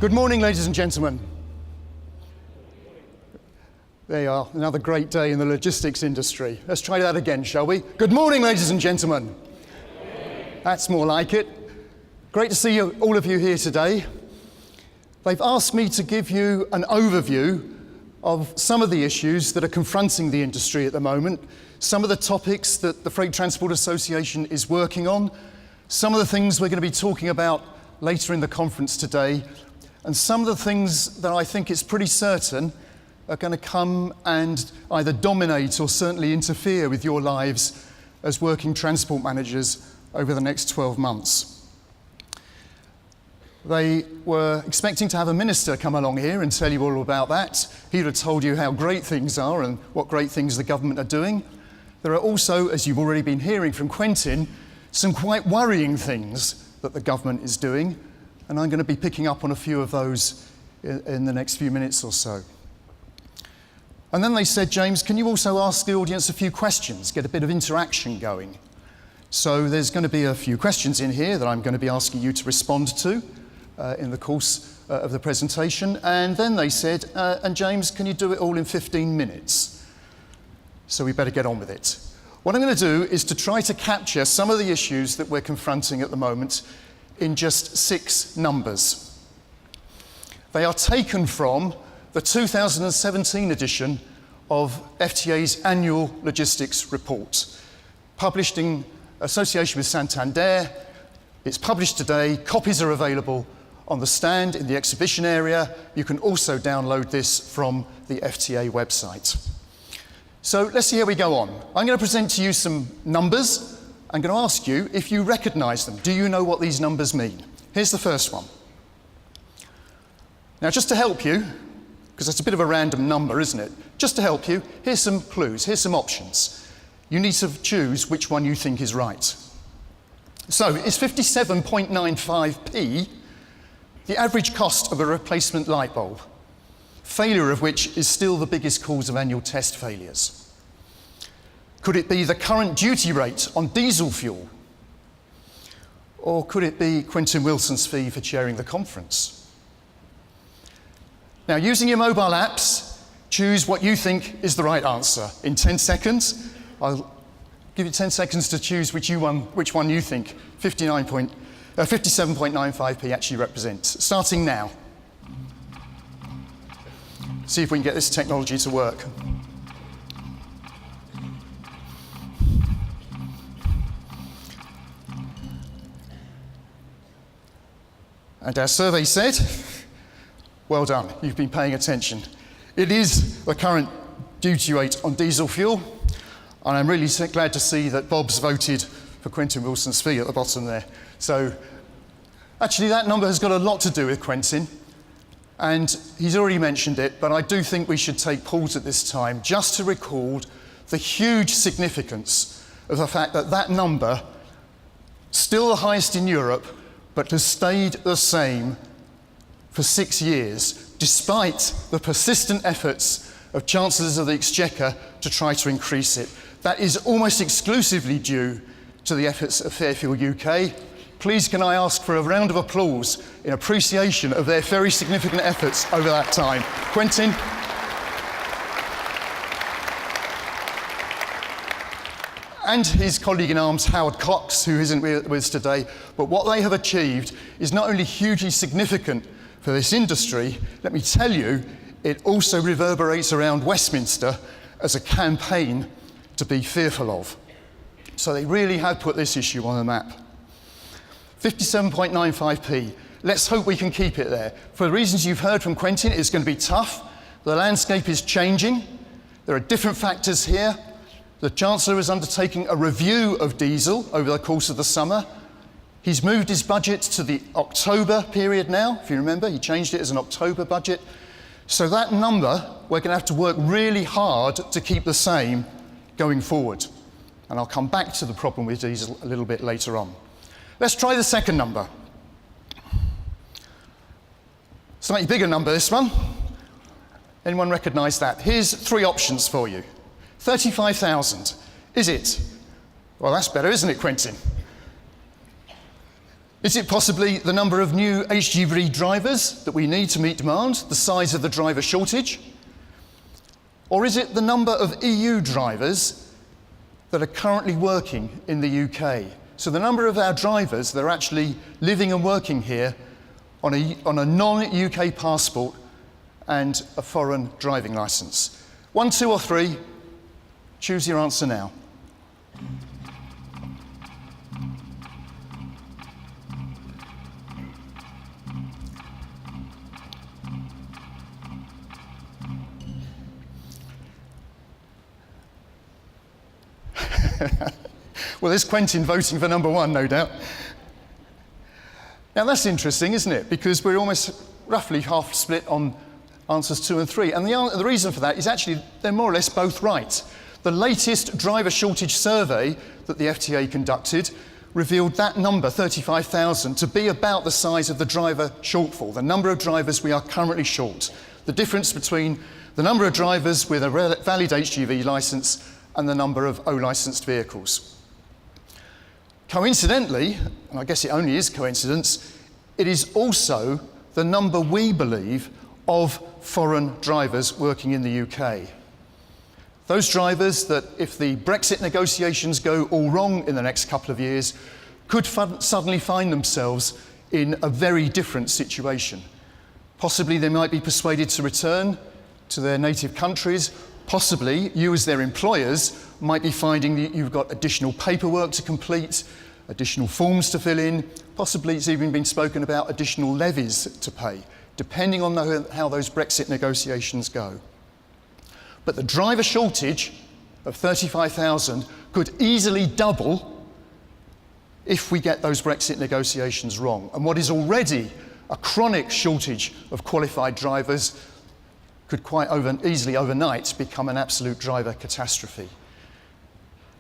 Good morning, ladies and gentlemen. There you are, another great day in the logistics industry. Let's try that again, shall we? Good morning, ladies and gentlemen. That's more like it. Great to see you, all of you here today. They've asked me to give you an overview of some of the issues that are confronting the industry at the moment, some of the topics that the Freight Transport Association is working on, some of the things we're going to be talking about later in the conference today, and some of the things that I think it's pretty certain are going to come and either dominate or certainly interfere with your lives as working transport managers over the next 12 months. They were expecting to have a minister come along here and tell you all about that. He would have told you how great things are and what great things the government are doing. There are also, as you've already been hearing from Quentin, some quite worrying things that the government is doing, and I'm going to be picking up on a few of those in the next few minutes or so. And then they said, James, can you also ask the audience a few questions, get a bit of interaction going? So there's going to be a few questions in here that I'm going to be asking you to respond to in the course of the presentation. And then they said, and James, can you do it all in 15 minutes? So we better get on with it. What I'm going to do is to try to capture some of the issues that we're confronting at the moment in just 6 numbers. They are taken from the 2017 edition of FTA's annual logistics report, published in association with Santander. It's published today. Copies are available on the stand in the exhibition area. You can also download this from the FTA website. So let's see how we go on. I'm going to present to you some numbers. I'm going to ask you if you recognize them. Do you know what these numbers mean? Here's the first one. Now, just to help you, because it's a bit of a random number, isn't it? Just to help you, here's some clues, here's some options. You need to choose which one you think is right. So, is 57.95p the average cost of a replacement light bulb, failure of which is still the biggest cause of annual test failures? Could it be the current duty rate on diesel fuel? Or could it be Quentin Wilson's fee for chairing the conference? Now, using your mobile apps, choose what you think is the right answer. In 10 seconds, I'll give you 10 seconds to choose which one you think 57.95p actually represents. Starting now. See if we can get this technology to work. And our survey said, well done, you've been paying attention. It is the current duty rate on diesel fuel, and I'm really glad to see that Bob's voted for Quentin Wilson's fee at the bottom there. So actually that number has got a lot to do with Quentin, and he's already mentioned it, but I do think we should take pause at this time just to record the huge significance of the fact that that number, still the highest in Europe, but has stayed the same for 6 years, despite the persistent efforts of Chancellors of the Exchequer to try to increase it. That is almost exclusively due to the efforts of Fairfield UK. Please can I ask for a round of applause in appreciation of their very significant efforts over that time. Quentin. And his colleague in arms, Howard Cox, who isn't with us today. But what they have achieved is not only hugely significant for this industry, let me tell you, it also reverberates around Westminster as a campaign to be fearful of. So they really have put this issue on the map. 57.95p. Let's hope we can keep it there. For the reasons you've heard from Quentin, it's going to be tough. The landscape is changing. There are different factors here. The Chancellor is undertaking a review of diesel over the course of the summer. He's moved his budget to the October period now. If you remember, he changed it as an October budget. So that number, we're going to have to work really hard to keep the same going forward. And I'll come back to the problem with diesel a little bit later on. Let's try the second number. Slightly bigger number, this one. Anyone recognise that? Here's 3 options for you. 35,000. Is it? Well, that's better, isn't it, Quentin? Is it possibly the number of new HGV drivers that we need to meet demand, the size of the driver shortage? Or is it the number of EU drivers that are currently working in the UK? So the number of our drivers that are actually living and working here on a non-UK passport and a foreign driving licence. 1, 2 or 3, choose your answer now. Well, there's Quentin voting for number 1, no doubt. Now that's interesting, isn't it? Because we're almost roughly half split on answers 2 and 3. And the reason for that is actually they're more or less both right. The latest driver shortage survey that the FTA conducted revealed that number, 35,000, to be about the size of the driver shortfall, the number of drivers we are currently short. The difference between the number of drivers with a valid HGV licence and the number of O-licensed vehicles. Coincidentally, and I guess it only is coincidence, it is also the number we believe of foreign drivers working in the UK. Those drivers that, if the Brexit negotiations go all wrong in the next couple of years, could suddenly find themselves in a very different situation. Possibly they might be persuaded to return to their native countries. Possibly you as their employers might be finding that you've got additional paperwork to complete, additional forms to fill in. Possibly it's even been spoken about additional levies to pay, depending on how those Brexit negotiations go. But the driver shortage of 35,000 could easily double if we get those Brexit negotiations wrong. And what is already a chronic shortage of qualified drivers could quite easily overnight become an absolute driver catastrophe.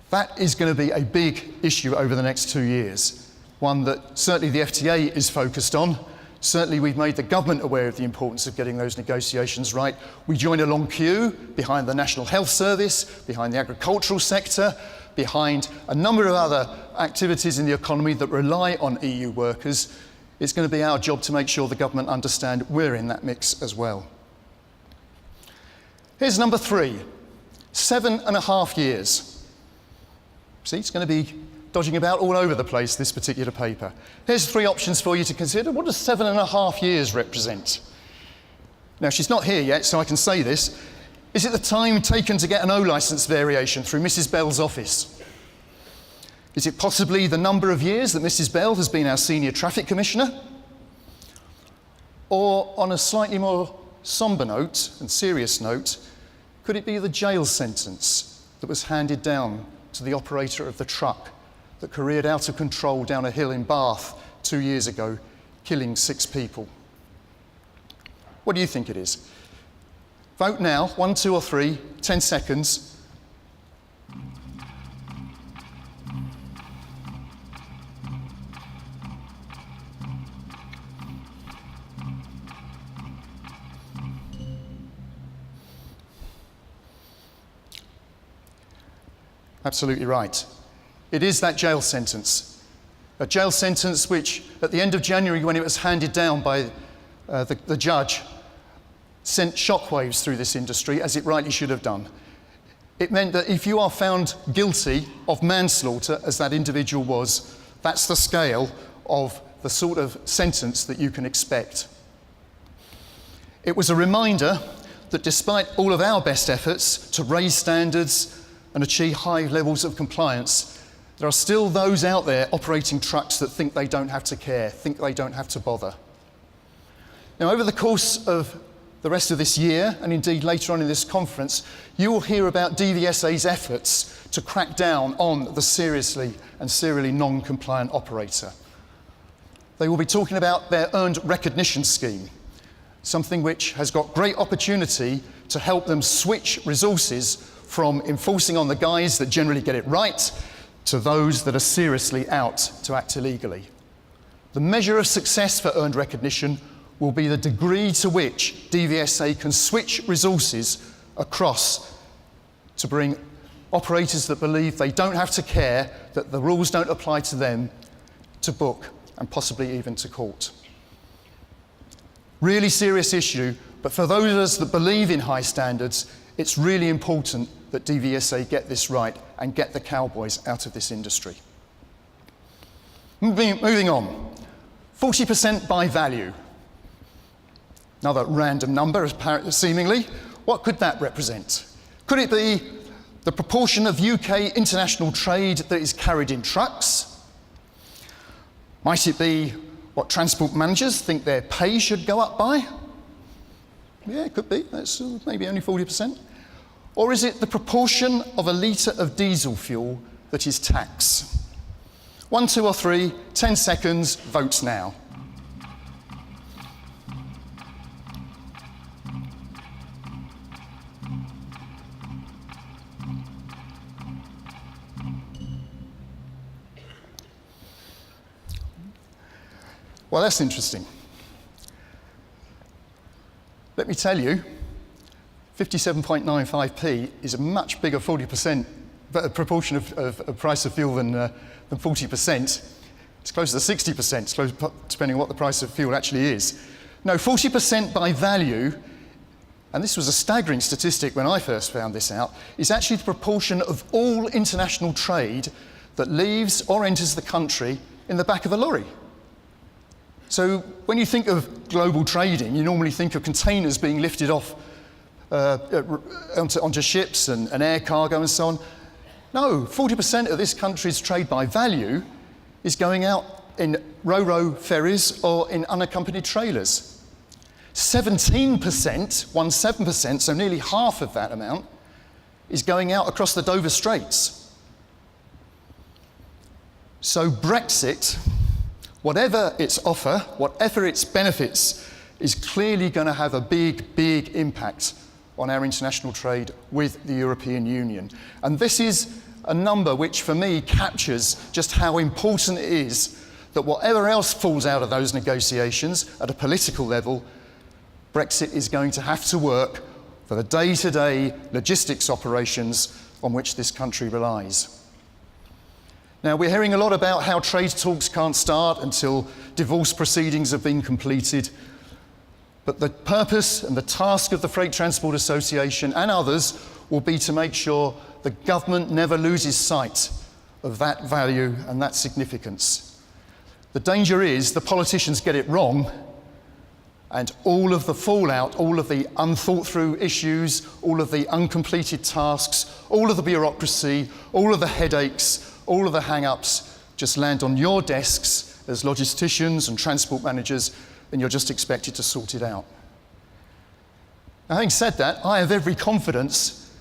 That is going to be a big issue over the next 2 years, one that certainly the FTA is focused on. Certainly we've made the government aware of the importance of getting those negotiations right. We join a long queue behind the National Health Service, behind the agricultural sector, behind a number of other activities in the economy that rely on EU workers. It's going to be our job to make sure the government understand we're in that mix as well. Here's number 3, 7.5 years. See, it's going to be dodging about all over the place, this particular paper. Here's 3 options for you to consider. What does 7.5 years represent? Now, she's not here yet, so I can say this. Is it the time taken to get an O-licence variation through Mrs. Bell's office? Is it possibly the number of years that Mrs. Bell has been our Senior Traffic Commissioner? Or, on a slightly more sombre note and serious note, could it be the jail sentence that was handed down to the operator of the truck that careered out of control down a hill in Bath 2 years ago, killing 6 people? What do you think it is? Vote now, 1, 2 or 3, 10 seconds. Absolutely right. It is that jail sentence. A jail sentence which, at the end of January, when it was handed down by the judge, sent shockwaves through this industry, as it rightly should have done. It meant that if you are found guilty of manslaughter, as that individual was, that's the scale of the sort of sentence that you can expect. It was a reminder that despite all of our best efforts to raise standards and achieve high levels of compliance, there are still those out there operating trucks that think they don't have to care, think they don't have to bother. Now, over the course of the rest of this year, and indeed later on in this conference, you will hear about DVSA's efforts to crack down on the seriously and serially non-compliant operator. They will be talking about their earned recognition scheme, something which has got great opportunity to help them switch resources from enforcing on the guys that generally get it right to those that are seriously out to act illegally. The measure of success for earned recognition will be the degree to which DVSA can switch resources across to bring operators that believe they don't have to care, that the rules don't apply to them, to book and possibly even to court. Really serious issue, but for those of us that believe in high standards, it's really important that DVSA get this right and get the cowboys out of this industry. Moving on, 40% by value. Another random number, seemingly. What could that represent? Could it be the proportion of UK international trade that is carried in trucks? Might it be what transport managers think their pay should go up by? Yeah, it could be. That's maybe only 40%. Or is it the proportion of a litre of diesel fuel that is tax? 1, 2 or 3, 10 seconds, votes now. Well, that's interesting. Let me tell you, 57.95p is a much bigger 40% proportion of price of fuel than 40%. It's closer to 60%, it's close, depending on what the price of fuel actually is. No, 40% by value, and this was a staggering statistic when I first found this out, is actually the proportion of all international trade that leaves or enters the country in the back of a lorry. So when you think of global trading, you normally think of containers being lifted off onto ships and air cargo and so on. No, 40% of this country's trade by value is going out in ro-ro ferries or in unaccompanied trailers. 17%, 17%, so nearly half of that amount, is going out across the Dover Straits. So Brexit, whatever its offer, whatever its benefits, is clearly going to have a big, big impact on our international trade with the European Union. And this is a number which, for me, captures just how important it is that whatever else falls out of those negotiations at a political level, Brexit is going to have to work for the day-to-day logistics operations on which this country relies. Now, we're hearing a lot about how trade talks can't start until divorce proceedings have been completed. But the purpose and the task of the Freight Transport Association and others will be to make sure the government never loses sight of that value and that significance. The danger is the politicians get it wrong, and all of the fallout, all of the unthought through issues, all of the uncompleted tasks, all of the bureaucracy, all of the headaches, all of the hang-ups just land on your desks as logisticians and transport managers, and you're just expected to sort it out. Now, having said that, I have every confidence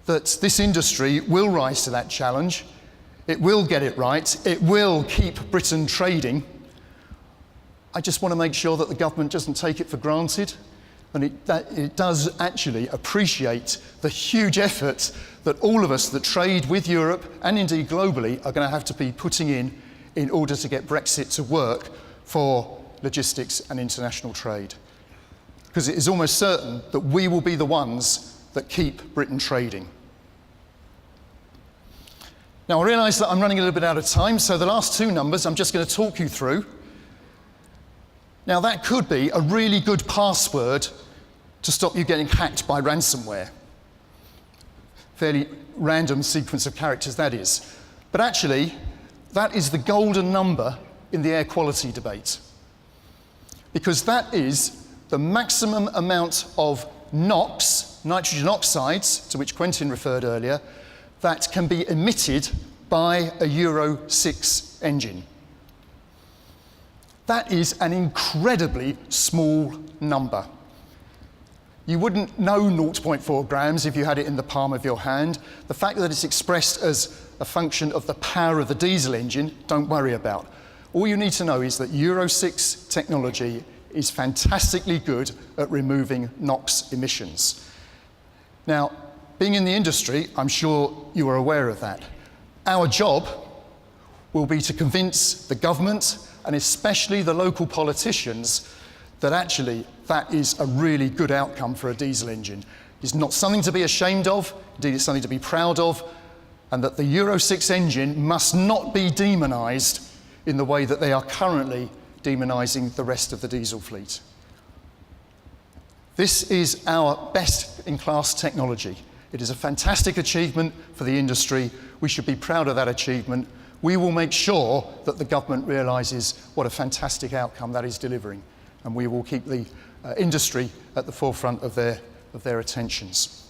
that this industry will rise to that challenge. It will get it right. It will keep Britain trading. I just want to make sure that the government doesn't take it for granted, and it does actually appreciate the huge effort that all of us that trade with Europe and indeed globally are going to have to be putting in order to get Brexit to work for logistics and international trade. Because it is almost certain that we will be the ones that keep Britain trading. Now, I realise that I'm running a little bit out of time, so the last two numbers I'm just going to talk you through. Now, that could be a really good password to stop you getting hacked by ransomware. Fairly random sequence of characters, that is. But actually, that is the golden number in the air quality debate. Because that is the maximum amount of NOx, nitrogen oxides, to which Quentin referred earlier, that can be emitted by a Euro 6 engine. That is an incredibly small number. You wouldn't know 0.4 grams if you had it in the palm of your hand. The fact that it's expressed as a function of the power of the diesel engine, don't worry about. All you need to know is that Euro 6 technology is fantastically good at removing NOx emissions. Now, being in the industry, I'm sure you are aware of that. Our job will be to convince the government and especially the local politicians that actually that is a really good outcome for a diesel engine. It's not something to be ashamed of, indeed it's something to be proud of, and that the Euro 6 engine must not be demonised in the way that they are currently demonising the rest of the diesel fleet. This is our best-in-class technology. It is a fantastic achievement for the industry. We should be proud of that achievement. We will make sure that the government realises what a fantastic outcome that is delivering, and we will keep the industry at the forefront of their attentions.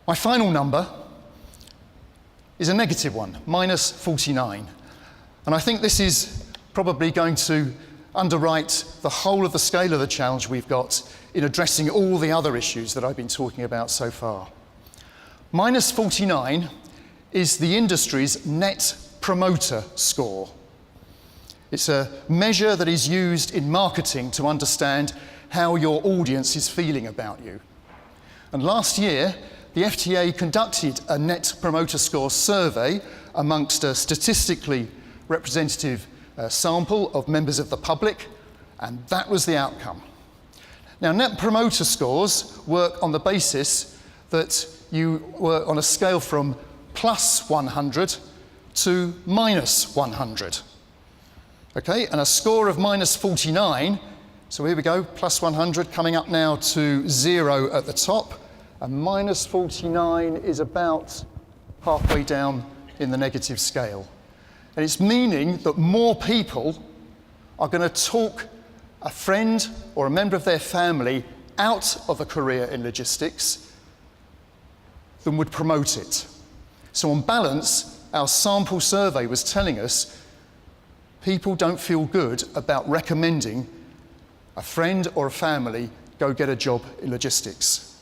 My final number is a negative one, minus 49. And I think this is probably going to underwrite the whole of the scale of the challenge we've got in addressing all the other issues that I've been talking about so far. Minus 49 is the industry's net promoter score. It's a measure that is used in marketing to understand how your audience is feeling about you. And last year, the FTA conducted a net promoter score survey amongst a statistically representative sample of members of the public, and that was the outcome. Now, net promoter scores work on the basis that you work on a scale from plus 100 to minus 100. Okay, and a score of minus 49, so here we go, plus 100 coming up now to 0 at the top, and minus 49 is about halfway down in the negative scale. And it's meaning that more people are going to talk a friend or a member of their family out of a career in logistics than would promote it. So on balance, our sample survey was telling us people don't feel good about recommending a friend or a family go get a job in logistics.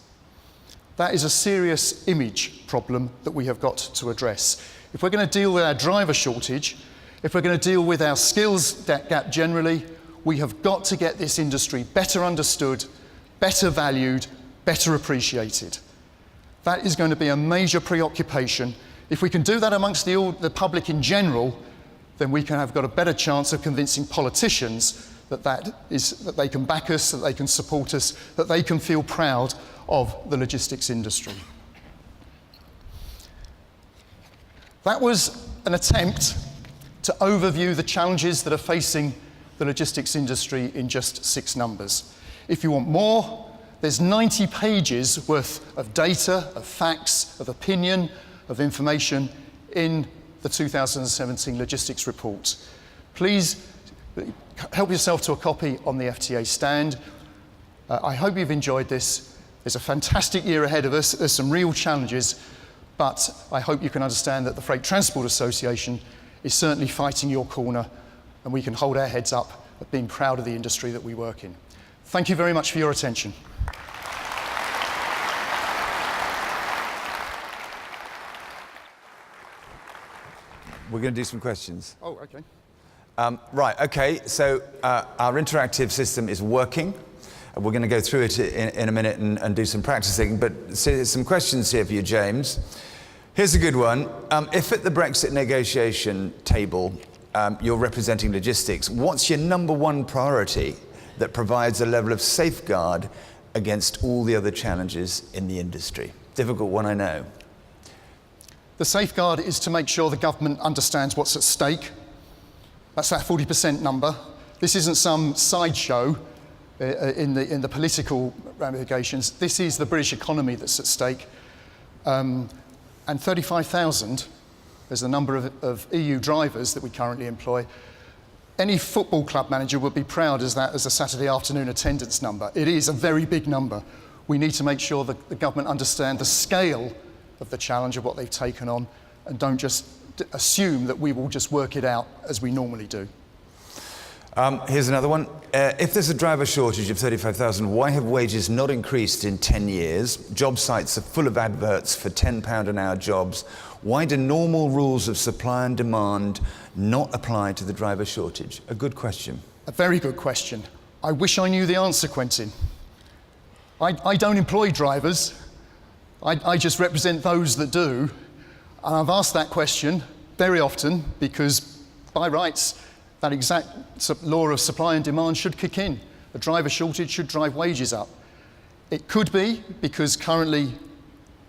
That is a serious image problem that we have got to address. If we're going to deal with our driver shortage, if we're going to deal with our skills gap generally, we have got to get this industry better understood, better valued, better appreciated. That is going to be a major preoccupation. If we can do that amongst the public in general, then we can have got a better chance of convincing politicians that they can back us, that they can support us, that they can feel proud of the logistics industry. That was an attempt to overview the challenges that are facing the logistics industry in just 6 numbers. If you want more, there's 90 pages worth of data, of facts, of opinion, of information in the 2017 logistics report. Please help yourself to a copy on the FTA stand. I hope you've enjoyed this. There's a fantastic year ahead of us. There's some real challenges, but I hope you can understand that the Freight Transport Association is certainly fighting your corner, and we can hold our heads up at being proud of the industry that we work in. Thank you very much for your attention. We're going to do some questions. Oh, okay. Right, okay, so our interactive system is working. We're going to go through it in a minute and do some practicing, but some questions here for you, James. Here's a good one. If at the Brexit negotiation table you're representing logistics, what's your #1 priority that provides a level of safeguard against all the other challenges in the industry? Difficult one, I know. The safeguard is to make sure the government understands what's at stake. That's that 40% number. This isn't some sideshow in the political ramifications. This is the British economy that's at stake. And 35,000 is the number of EU drivers that we currently employ. Any football club manager would be proud as a Saturday afternoon attendance number. It is a very big number. We need to make sure that the government understand the scale of the challenge of what they've taken on, and don't just assume that we will just work it out as we normally do. Here's another one. If there's a driver shortage of 35,000, why have wages not increased in 10 years? Job sites are full of adverts for £10 an hour jobs. Why do normal rules of supply and demand not apply to the driver shortage? A good question. A very good question. I wish I knew the answer, Quentin. I don't employ drivers. I just represent those that do. And I've asked that question very often because, by rights, that exact law of supply and demand should kick in. A driver shortage should drive wages up. It could be because currently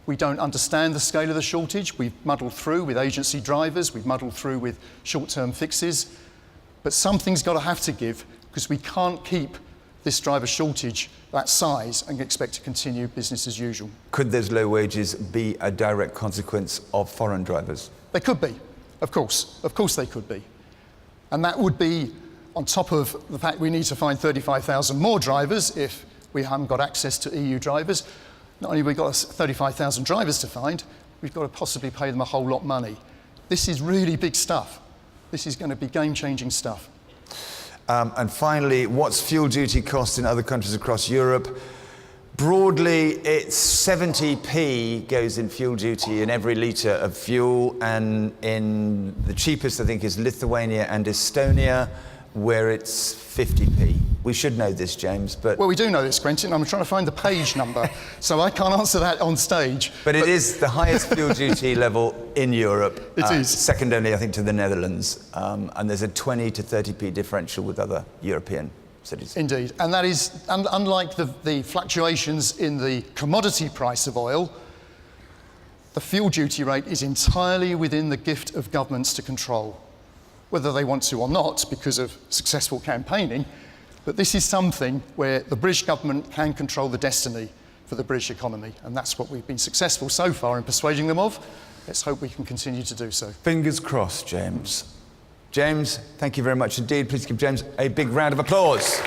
We don't understand the scale of the shortage. We've muddled through with agency drivers, we've muddled through with short-term fixes, but something's got to have to give, because we can't keep this driver shortage that size and expect to continue business as usual. Could those low wages be a direct consequence of foreign drivers? They could be, of course they could be. And that would be on top of the fact we need to find 35,000 more drivers if we haven't got access to EU drivers. Not only have we got 35,000 drivers to find, we've got to possibly pay them a whole lot of money. This is really big stuff. This is going to be game-changing stuff. And finally, what's fuel duty cost in other countries across Europe? Broadly, it's 70p goes in fuel duty in every litre of fuel, and in the cheapest, I think, is Lithuania and Estonia, where it's 50p. We should know this, James, but... Well, we do know this, Quentin. I'm trying to find the page number, so I can't answer that on stage. But it is the highest fuel duty level in Europe. It is. Second only, I think, to the Netherlands. And there's a 20 to 30p differential with other European cities. Indeed, and that is, unlike the fluctuations in the commodity price of oil, the fuel duty rate is entirely within the gift of governments to control, whether they want to or not, because of successful campaigning. But this is something where the British government can control the destiny for the British economy, and that's what we've been successful so far in persuading them of. Let's hope we can continue to do so. Fingers crossed, James. James, thank you very much indeed. Please give James a big round of applause.